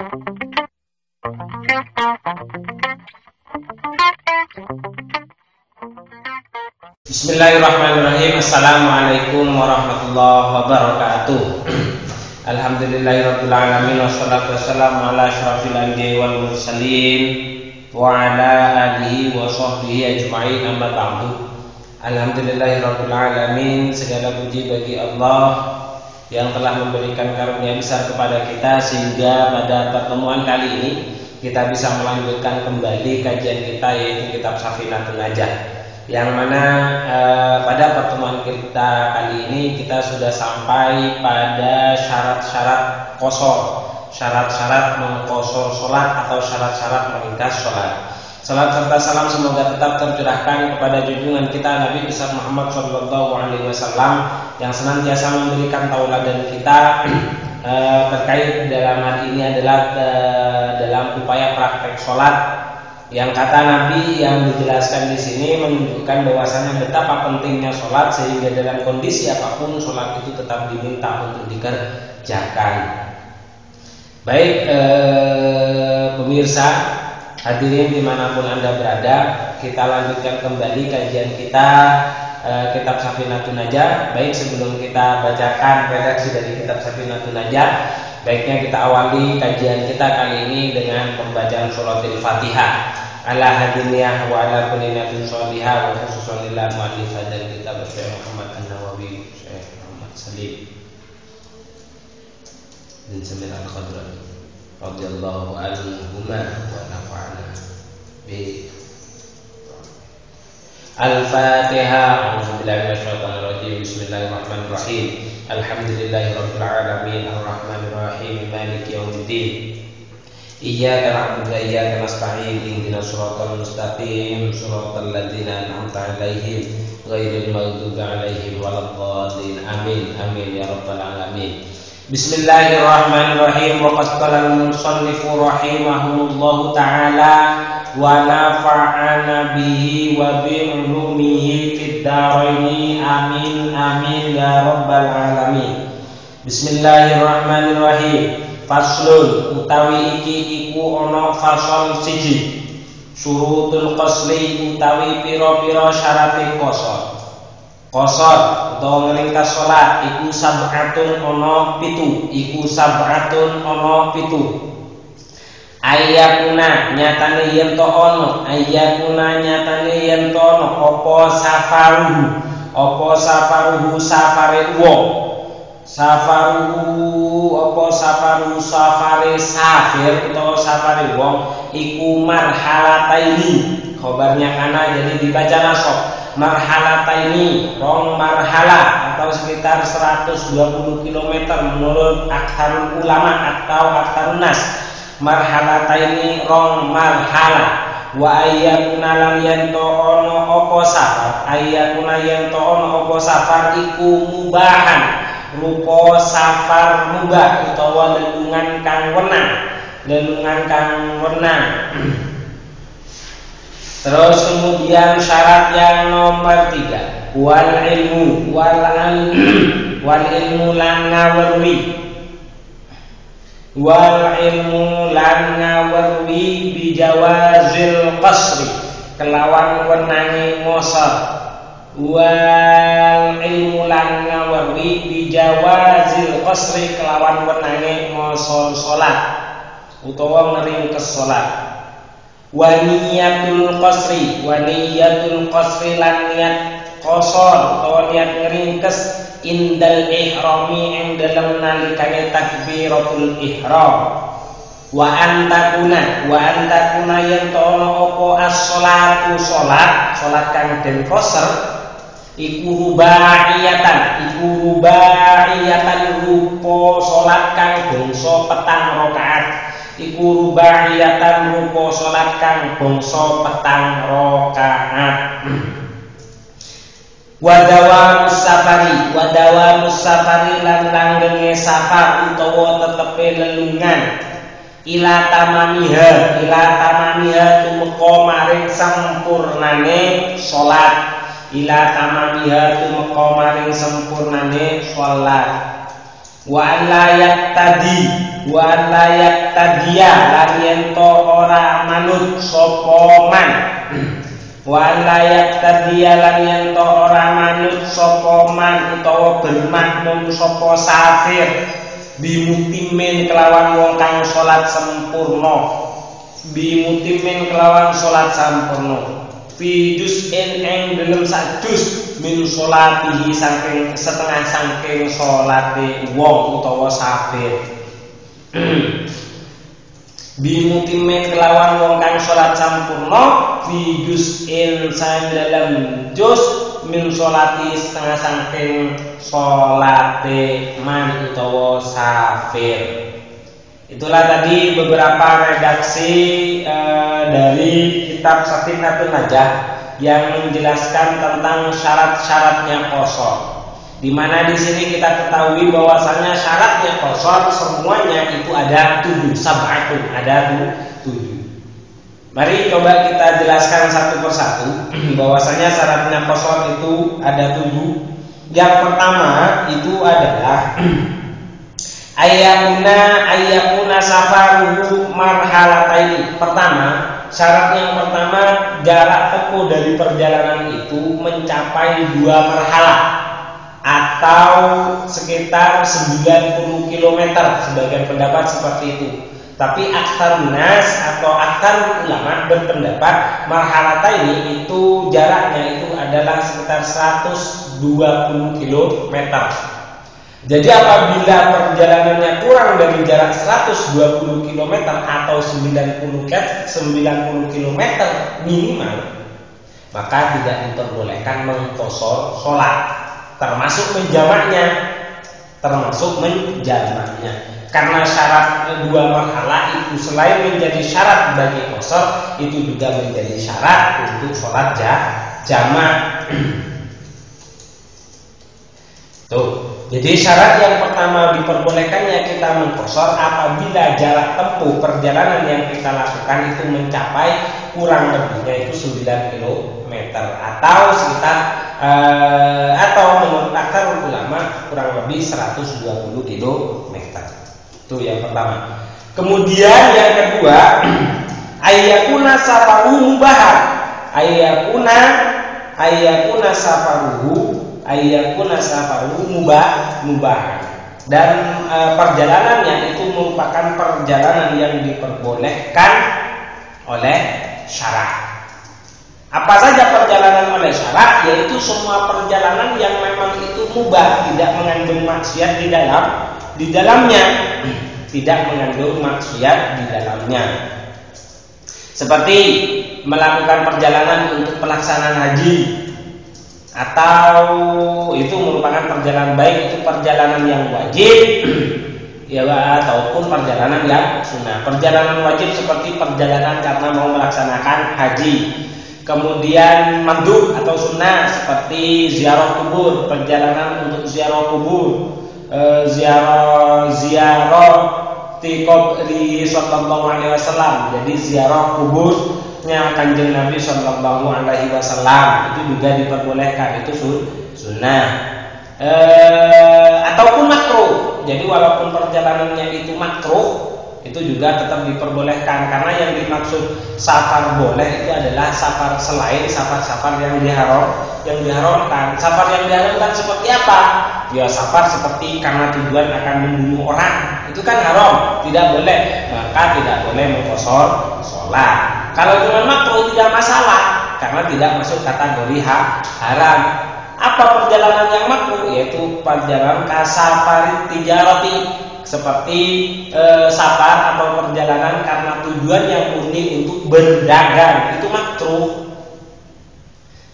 Bismillahirrahmanirrahim. Assalamualaikum warahmatullahi wabarakatuh. Alhamdulillahirabbil alamin wassalatu wassalamu ala asyrafil anbiya'i wal mursalin wa ala alihi wa sahbihi ajma'in, amma ba'du. Alhamdulillahirabbil alamin, segala puji bagi Allah yang telah memberikan karunia besar kepada kita sehingga pada pertemuan kali ini kita bisa melanjutkan kembali kajian kita, yaitu kitab Safinatun Najah. Yang mana pada pertemuan kita kali ini kita sudah sampai pada syarat-syarat qashar, syarat-syarat mengqashar sholat atau syarat-syarat meringkas sholat. Salat serta salam semoga tetap tercurahkan kepada junjungan kita Nabi besar Muhammad SAW yang senantiasa memberikan tauladan kita terkait dalam hal ini adalah dalam upaya praktek sholat. Yang kata Nabi yang dijelaskan di sini menunjukkan bahwasanya betapa pentingnya sholat, sehingga dalam kondisi apapun sholat itu tetap diminta untuk dikerjakan. Baik pemirsa, hadirin dimanapun Anda berada, kita lanjutkan kembali kajian kita kitab Safinatun Najah. Baik, sebelum kita bacakan redaksi dari kitab Safinatun Najah, baiknya kita awali kajian kita kali ini dengan pembacaan suratul Fatihah ala hadiniyah wa ala kulinatin sholihah wa khususan lillah mu'allif dan kitab Syekh Muhammad An-Nawawi, Syekh Muhammad Salim bin Samir Al-Khadrami radhiyallahu anhuma wa nafa'ana bi Al-Fatihah. A'udzubillahi minasyaitonir rajim. Bismillahirrahmanirrahim. Alhamdulillahirabbil alamin arrahmanir rahim maliki yaumiddin. Iyyaka na'budu wa iyyaka nasta'in. Ihdinas siratal mustaqim, siratal ladzina an'amta 'alaihim ghairil maghdubi 'alaihim waladdallin. Amin. Amin ya rabbal alamin. Bismillahirrahmanirrahim. Wa qad qala al-musannifu rahimahullahu ta'ala wa nafa'ana bihi wa bi ulumihi fid dharaini. Amin. Amin ya rabbal alamin. Bismillahirrahmanirrahim. Faslun utawi iki iku ana fasal siji. Syurutul qasli utawi pira-pira syarate qashar. Qashar utawa ngringkas salat iku sab'atun ana 7. Iku sab'atun ana 7. Ayyakuna nyatane yen to ana, ayyakuna nyatane yen to ana apa safaruhu safare wong. Safaru safare safir atau safare wong iku marhalataini. Khobarnya kana jadi dibaca nasab. Marhalataini, rong marhala atau sekitar 120 km menurut aktsarul ulama atau aktsarun nas. Marhalataini rong marhala. Wa ayyakuna lam yanto ono apa safar, ayyakuna yanto ono apa safar iku mubahan. Rupa safar mubah utawa lelungan kang wenang. Terus kemudian syarat yang nomor 3, wal ilmu lan ngawerwi bijawazil qasri kelawan wenange ngosor. Wal ilmu lan ngawerwi bijawazil qasri kelawan wenange ngosor salat utawa ngeringkes salat. Wa niyatul qasri lan niat qasar utawa niat ngeringkes indal ihrami ing dalem nalikane takbiratul ihram. Wa antakuna yen to ana apa as-sholatu salat kang den qasar iku rubaiyatan rupa salat kang bangsa petang rakaat. Iku rubaiyatan rupa salat kang bangsa petang rakaat. Wadawamus safari lan langgenge safar utawa tetepe lelungan. Ila tamamiha tumeka maring sampurnane salat. Wa layak tadiya lan yen to ora manut sapa man. Wa layak tadiya lan yen to ora manut sapa man utawa bermakmum sapa safir bimutimin kelawan wong kang salat sempurna. Bimutimin kelawan salat sempurna. Fi juz'in ing dalem sak juz min sholatihi saking setengah saking salate wong utawa safir. Bimutimin kelawan wong kang salat sampurna fi juz'in sang dalem juz min sholati setengah saking salate man utawa safir. Itulah tadi beberapa redaksi dari kitab Safinatun Najah yang menjelaskan tentang syarat-syaratnya qashar. Di mana di sini kita ketahui bahwasanya syaratnya qashar semuanya itu ada 7, sab'atun, ada 7. Mari coba kita jelaskan satu persatu bahwasanya syaratnya qashar itu ada 7. Yang pertama itu adalah ayyakuna safaruhu marhalataini. Pertama, syarat yang pertama jarak tempuh dari perjalanan itu mencapai 2 marhalah atau sekitar 90 km. Sebagian pendapat seperti itu. Tapi aktsarun nas atau aktsarul ulama berpendapat marhalataini itu jaraknya itu adalah sekitar 120 km. Jadi apabila perjalanannya kurang dari jarak 120 km atau 90 km minimal, maka tidak diperbolehkan mengqashar sholat, termasuk menjamaknya. Karena syarat 2 marhalah itu selain menjadi syarat bagi qashar, itu juga menjadi syarat untuk sholat jamak. Tuh. Jadi syarat yang pertama diperbolehkannya kita mengqashar apabila jarak tempuh perjalanan yang kita lakukan itu mencapai kurang lebihnya itu 9 km atau sekitar atau menurut aktsarul ulama kurang lebih 120 km. Itu yang pertama. Kemudian yang kedua, ayyakuna safaruhu mubahan. Ayyakuna safaruhu mubah. Dan perjalanannya itu merupakan perjalanan yang diperbolehkan oleh syara'. Apa saja perjalanan oleh syara'? Yaitu semua perjalanan yang memang itu mubah, tidak mengandung maksiat di dalamnya. Tidak mengandung maksiat di dalamnya. Seperti melakukan perjalanan untuk pelaksanaan haji, atau itu merupakan perjalanan baik itu perjalanan yang wajib ya ataupun perjalanan yang sunnah. Perjalanan wajib seperti perjalanan karena mau melaksanakan haji. Kemudian mandub atau sunnah seperti ziarah kubur, perjalanan untuk ziarah kubur, ziarah qabri sallallahu alaihi wasallam. Jadi ziarah kuburnya Kanjeng Nabi sallallahu alaihi wasallam itu juga diperbolehkan, itu sunnah. Ataupun makruh. Jadi walaupun perjalanannya itu makruh, itu juga tetap diperbolehkan karena yang dimaksud safar boleh itu adalah safar selain safar-safar yang diharamkan. Safar yang diharamkan seperti apa? Ya safar seperti karena tujuan akan membunuh orang, itu kan haram, tidak boleh. Maka tidak boleh mengqashar sholat. Kalau dengan makruh tidak masalah karena tidak masuk kategori haram. Apa perjalanan yang makruh? Yaitu perjalanan kasafari tijarati, seperti safar atau perjalanan karena tujuan yang murni untuk berdagang, itu makruh.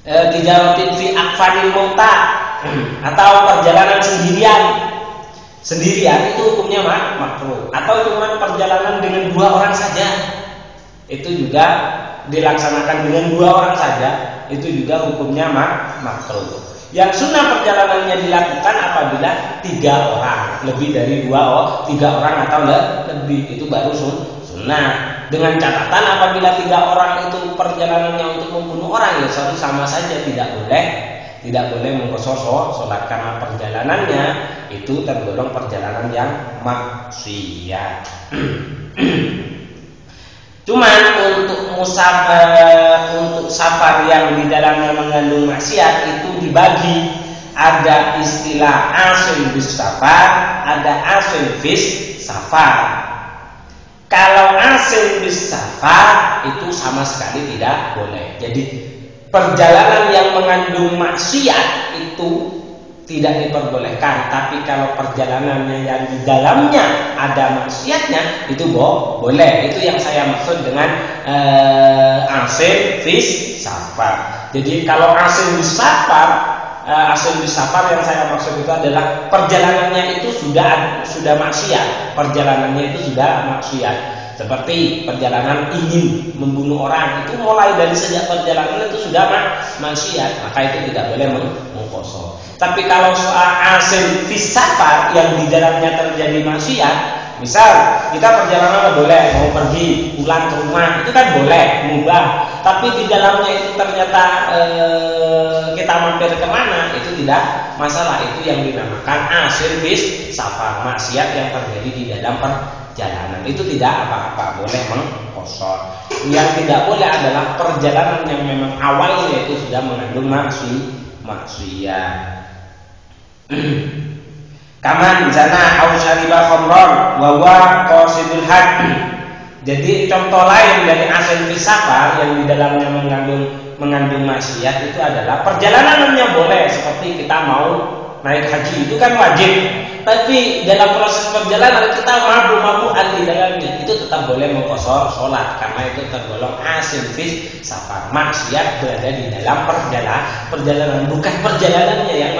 Tijaratin fi aqfanil mauta, atau perjalanan sendirian itu hukumnya makruh. Atau cuma perjalanan dengan 2 orang saja, itu juga dilaksanakan dengan 2 orang saja, itu juga hukumnya makruh. Yang sunnah perjalanannya dilakukan apabila 3 orang, lebih dari 3 orang atau lebih, itu baru sunnah. Dengan catatan apabila 3 orang itu perjalanannya untuk membunuh orang, ya sama saja tidak boleh tidak boleh mengqashar sholat karena perjalanannya itu tergolong perjalanan yang maksiat. Cuman untuk safar yang di dalamnya mengandung maksiat itu dibagi, ada istilah asil bis safar, ada asil bis safar. Kalau asil bis safar itu sama sekali tidak boleh. Jadi perjalanan yang mengandung maksiat itu tidak diperbolehkan. Tapi kalau perjalanannya yang di dalamnya ada maksiatnya itu boleh. Itu yang saya maksud dengan asil bis safar. Jadi kalau asil bis safar, yang saya maksud itu adalah perjalanannya itu sudah maksiat. Perjalanannya itu sudah maksiat. Seperti perjalanan ingin membunuh orang, itu mulai dari sejak perjalanan itu sudah maksiat, maka itu tidak boleh mengqashar. Tapi kalau soal asil bis safar yang di dalamnya terjadi maksiat, misal kita perjalanan boleh mau pergi pulang ke rumah, itu kan boleh mubah. Tapi di dalamnya itu ternyata kita mampir kemana, itu tidak masalah. Itu yang dinamakan asil bis safar, maksiat yang terjadi di dalam perjalanan. Itu tidak apa-apa, boleh mengqashar. Yang tidak boleh adalah perjalanan yang memang awalnya itu sudah mengandung maksiat. Kaman jana au syariba khamran wa huwa qasidul hajj. Jadi contoh lain dari asil bis safar yang di dalamnya mengandung maksiat itu adalah perjalanannya boleh, seperti kita mau naik haji itu kan wajib. Tapi dalam proses perjalanan kita mabuk-mabukan di dalamnya, itu tetap boleh mengqashar sholat karena itu tergolong asil bis safar. Maksiat berada di dalam perjalanan, bukan perjalanannya yang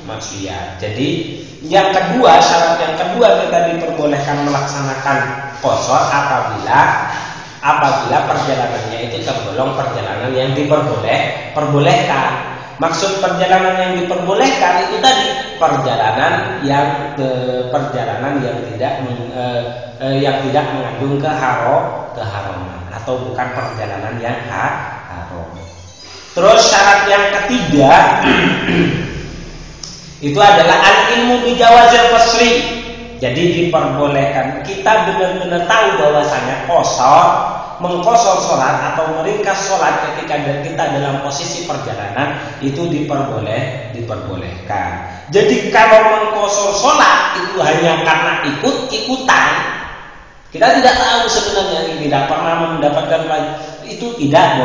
maksiat. Jadi yang kedua, syarat yang kedua kita diperbolehkan melaksanakan qashar apabila perjalanannya itu tergolong perjalanan yang diperbolehkan. Maksud perjalanan yang diperbolehkan itu tadi perjalanan yang tidak mengandung keharaman atau bukan perjalanan yang haram. Terus syarat yang ketiga itu adalah al-ilmu bi jawazil qasri. Jadi diperbolehkan kita benar-benar tahu bahwasanya mengqashar sholat atau meringkas sholat ketika kita dalam posisi perjalanan itu diperbolehkan. Jadi kalau mengqashar sholat itu hanya karena ikut-ikutan, kita tidak tahu sebenarnya, tidak pernah mendapatkan itu tidak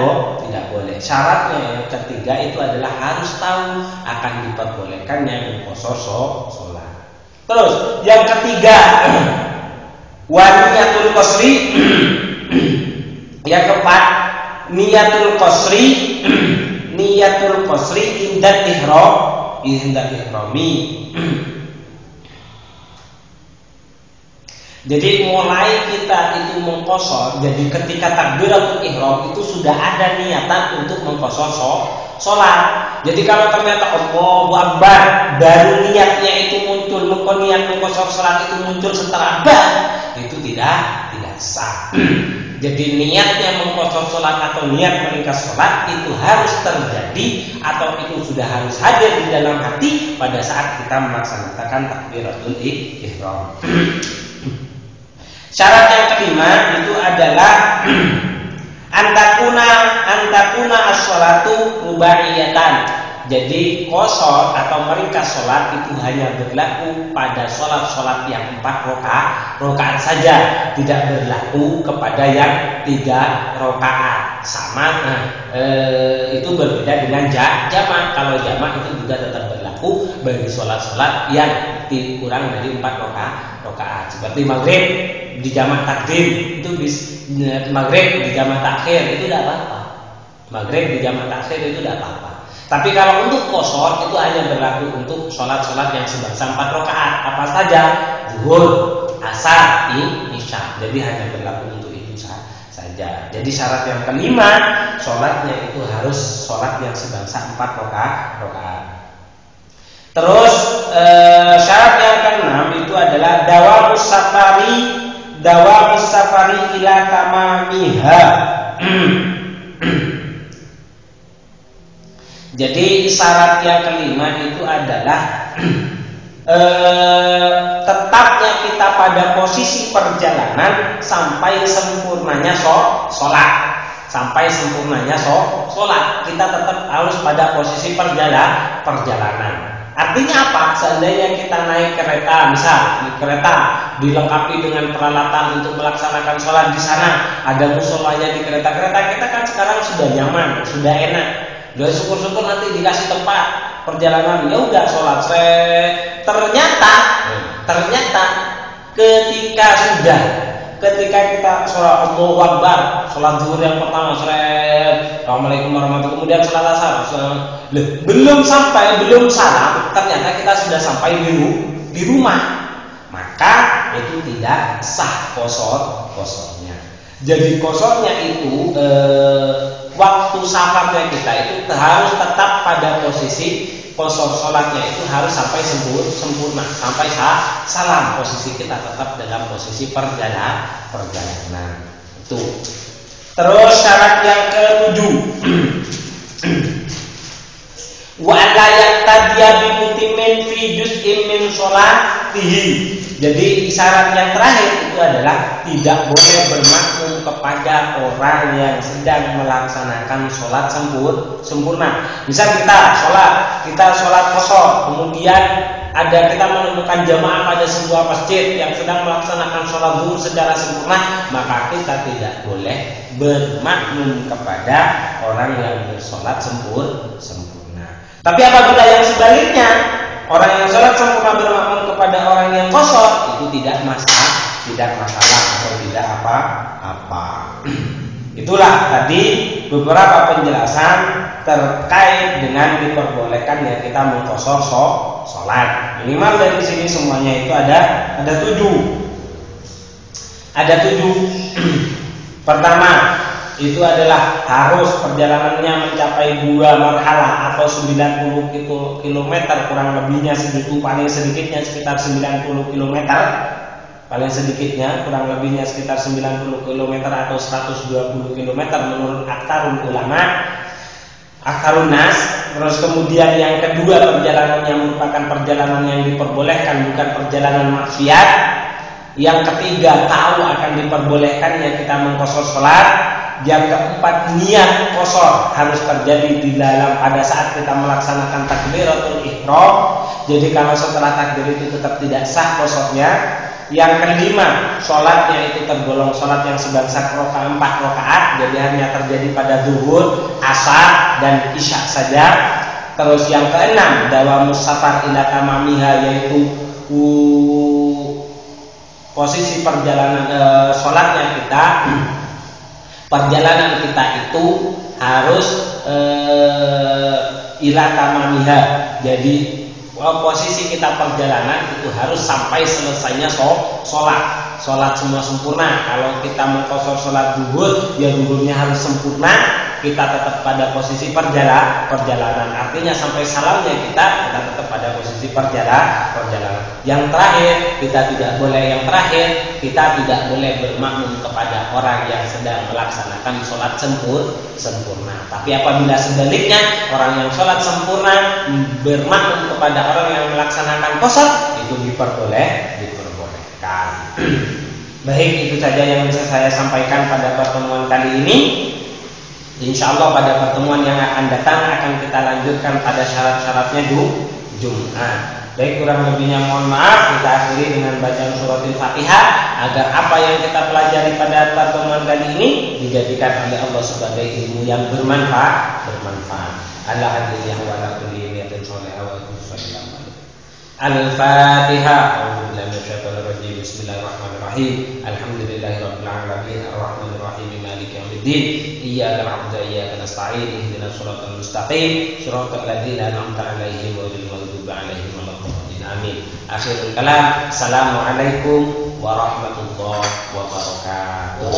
boleh. Syaratnya yang ketiga itu adalah harus tahu akan diperbolehkannya mengqashar sholat. Terus yang ketiga, waniyatul qasri. Yang keempat, niyatul qasri indat ihrami. Jadi mulai kita itu mengqashar, jadi ketika takbiratul ihram itu sudah ada niatan untuk mengqashar sholat. Jadi kalau ternyata Allahu Akbar baru niatnya itu muncul, niat mengqashar sholat itu muncul setelah itu tidak sah. Jadi niatnya mengqashar sholat atau niat meringkas sholat itu harus terjadi atau itu sudah harus hadir di dalam hati pada saat kita melaksanakan takbiratul ihram. Syarat yang kelima itu adalah antakuna as-sholatu rubaiyatan. Jadi qashar atau meringkas sholat itu hanya berlaku pada sholat yang 4 rakaat saja, tidak berlaku kepada yang 3 rakaat. Itu berbeda dengan jamak. Kalau jamak itu juga tetap berlaku bagi sholat yang kurang dari 4 rakaat. Seperti maghrib di jamak takdim itu maghrib di jamak takhir itu tidak apa-apa. Maghrib di jamak takhir itu tidak apa-apa. Tapi kalau untuk qashar itu hanya berlaku untuk sholat yang sebangsa 4 rakaat. Apa saja? Zuhur, asar, isya. Jadi hanya berlaku untuk itu saja. Jadi syarat yang kelima, sholatnya itu harus sholat yang sebangsa 4 rakaat. Terus syarat yang keenam itu adalah dawamus safari ila tamamiha. Jadi syarat yang kelima itu adalah tetapnya kita pada posisi perjalanan sampai sempurnanya sholat. Sampai sempurnanya sholat, kita tetap harus pada posisi perjalanan. Artinya apa? Seandainya kita naik kereta, misal di kereta dilengkapi dengan peralatan untuk melaksanakan sholat di sana, ada musolanya di kereta-kereta, kita kan sekarang sudah nyaman, sudah enak. Udah syukur-syukur nanti dikasih tempat perjalanan, ya udah sholat. Ternyata ketika kita sholat Allahu Akbar, sholat zuhur yang pertama, Assalamualaikum warahmatullahi, kemudian sholat asar, belum salam, ternyata kita sudah sampai di rumah, maka itu tidak sah kosornya. Jadi kosornya itu waktu safarnya kita itu harus tetap pada posisi kosor, sholatnya itu harus sampai sempurna, sampai salam, posisi kita tetap dalam posisi perjalanan itu. Terus syarat yang ke-7, wa la yaqtadiya bi mutimin fi juz'in min sholatihi. Jadi syarat yang terakhir itu adalah tidak boleh bermakmum kepada orang yang sedang melaksanakan sholat sempurna. Misal kita sholat qashar, kemudian kita menemukan jamaah pada sebuah masjid yang sedang melaksanakan sholat zuhur secara sempurna, maka kita tidak boleh bermakmum kepada orang yang bersolat sempurna. Tapi apabila yang sebaliknya, orang yang sholat sempurna bermakmum kepada orang yang qashar, itu tidak masalah atau tidak apa-apa. Itulah tadi beberapa penjelasan terkait dengan diperbolehkannya kita mengqashar sholat. Minimal dari sini semuanya itu ada 7. Ada 7. Pertama, itu adalah harus perjalanannya mencapai 2 marhalah atau 90 km, kurang lebihnya segitu, paling sedikitnya sekitar 90 km. Paling sedikitnya kurang lebihnya sekitar 90 km atau 120 km menurut aktsarul ulama, aktsarun nas. Terus kemudian yang kedua, perjalanan yang merupakan perjalanan yang diperbolehkan, bukan perjalanan maksiat. Yang ketiga, tahu akan diperbolehkannya kita mengqashar sholat. Yang keempat, niat qashar harus terjadi di dalam pada saat kita melaksanakan takbiratul ihram. Jadi kalau setelah takbir itu tetap tidak sah qasharnya. Yang kelima, sholatnya itu tergolong sholat yang sebangsa 4 rakaat, jadi hanya terjadi pada zuhur, asar, dan isya saja. Terus yang keenam, dawamus safar ila tamamiha, yaitu posisi perjalanan sholatnya kita, perjalanan kita itu harus ila tamamiha. Jadi posisi kita perjalanan itu harus sampai selesainya sholat semua sempurna. Kalau kita mengqashar sholat zuhur, ya zuhurnya harus sempurna, kita tetap pada posisi perjalanan. Artinya sampai salamnya kita tetap pada posisi perjalanan. Yang terakhir, kita tidak boleh bermakmum kepada orang yang sedang melaksanakan sholat sempurna. Tapi apabila sebaliknya, orang yang sholat sempurna bermakmum kepada orang yang melaksanakan qashar, itu diperbolehkan. Baik, itu saja yang bisa saya sampaikan pada pertemuan kali ini. Insya Allah pada pertemuan yang akan datang akan kita lanjutkan pada syarat-syaratnya Jumat. Baik, kurang lebihnya mohon maaf. Kita akhiri dengan bacaan suratul Fatihah agar apa yang kita pelajari pada pertemuan kali ini dijadikan oleh Allah sebagai ilmu yang bermanfaat. Alhamdulillah wa ala kulli niyatin shalihah wa sallallahu. Al-Fatihah. A'udzubillahi minasyaitonir rajim. Bismillahirrahmanirrahim. Alhamdulillahirabbil alamin arrahmanir rahim maliki yaumiddin. Iyyaka na'budu wa iyyaka nasta'in. Ihdinas shiratal mustaqim. Shiratal ladzina an'amta 'alaihim ghairil maghdubi 'alaihim waladdallin. Amin. Akhirul kalam. Assalamualaikum warahmatullahi wabarakatuh.